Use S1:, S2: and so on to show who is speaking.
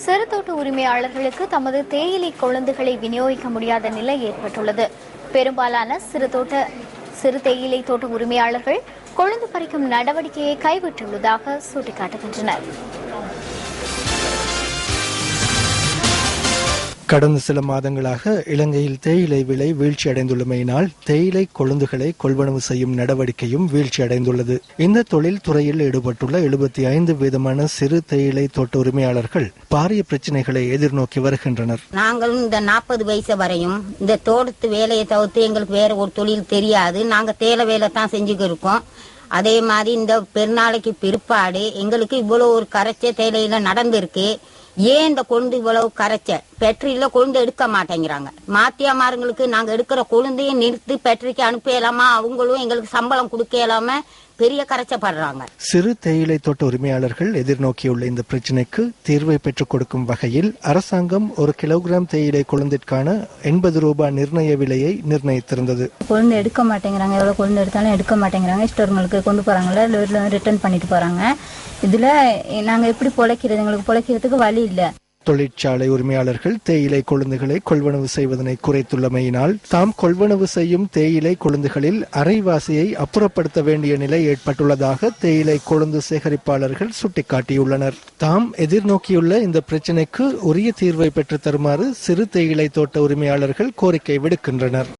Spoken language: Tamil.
S1: சிறு தோட்ட உரிமையாளர்களுக்கு தமது தேயிலை கொழுந்துகளை விநியோகிக்க முடியாத நிலை ஏற்பட்டுள்ளது. பெரும்பாலான சிறு தேயிலை தோட்ட உரிமையாளர்கள் கொழுந்து பறிக்கும் நடவடிக்கையை கைவிட்டுள்ளதாக சுட்டிக்காட்டுகின்றனர்.
S2: கடந்த சில மாதங்களாக இலங்கையில் தேயிலை விலை வீழ்ச்சியடைந்துள்ளமையினால் தேயிலை கொழுந்துகளை கொள்வனவு செய்யும் நடவடிக்கையும் வீழ்ச்சியடைந்துள்ளது. இந்த தொழில் துறையில் ஈடுபட்டுள்ள 75% சிறு தேயிலை தோட்ட உரிமையாளர்கள் பாரிய பிரச்சனைகளை எதிர்நோக்கி வருகின்றனர்.
S3: நாங்களும் இந்த 40 வயசு வரையும் இந்த தோட்டத்து வேலையை தவிர்த்து எங்களுக்கு வேற ஒரு தொழில் தெரியாது. நாங்க தேயிலை வேலை தான் செஞ்சுக்கிட்டு இருக்கோம். அதே மாதிரி இந்த பெருநாளைக்கு பிற்பாடு எங்களுக்கு இவ்வளவு ஒரு கரைச்ச தேயிலையில நடந்திருக்கு. ஏன் இந்த கொழுந்து இவ்வளவு கரைச்ச பெட்ரியில கொழுந்து எடுக்க மாட்டேங்கிறாங்க. மாத்தியாமாருங்களுக்கு நாங்க எடுக்கிற கொழுந்தையும் நிறுத்தி பெட்ரிக்கு அனுப்பலாமா, அவங்களும் எங்களுக்கு சம்பளம் கொடுக்கலாம பெரிய கரைச்சப்படுறாங்க.
S2: சிறு தேயிலை தோட்ட உரிமையாளர்கள் எதிர்நோக்கியுள்ள இந்த பிரச்சினைக்கு தீர்வை பெற்றுக் கொடுக்கும் வகையில் அரசாங்கம் 1 கிலோகிராம் தேயிலை கொழுந்திற்கான 80 ரூபாய் நிர்ணய விலையை நிர்ணயித்திருந்தது.
S4: கொழுந்து எடுக்க மாட்டேங்கிறாங்க. எவ்வளவு கொழுந்து எடுத்தாலும் எடுக்க மாட்டேங்கிறாங்க. ஸ்டோர்களுக்கு கொண்டு போறாங்களா, ரிட்டர்ன் பண்ணிட்டு போறாங்க. இதுல நாங்க எப்படி பொழைக்கிறது? எங்களுக்கு பொழைக்கிறதுக்கு வழி இல்ல.
S2: தொழிற்சாலை உரிமையாளர்கள் தேயிலை கொழுந்துகளை கொள்வனவு செய்வதனை குறைத்துள்ளமையினால் தாம் கொள்வனவு செய்யும் தேயிலை கொழுந்துகளில் அரைவாசியை அப்புறப்படுத்த வேண்டிய நிலை ஏற்பட்டுள்ளதாக தேயிலை கொழுந்து சேகரிப்பாளர்கள் சுட்டிக்காட்டியுள்ளனர். தாம் எதிர்நோக்கியுள்ள இந்த பிரச்சினைக்கு உரிய தீர்வை பெற்று தருமாறு சிறு தேயிலை தோட்ட உரிமையாளர்கள் கோரிக்கை விடுக்கின்றனர்.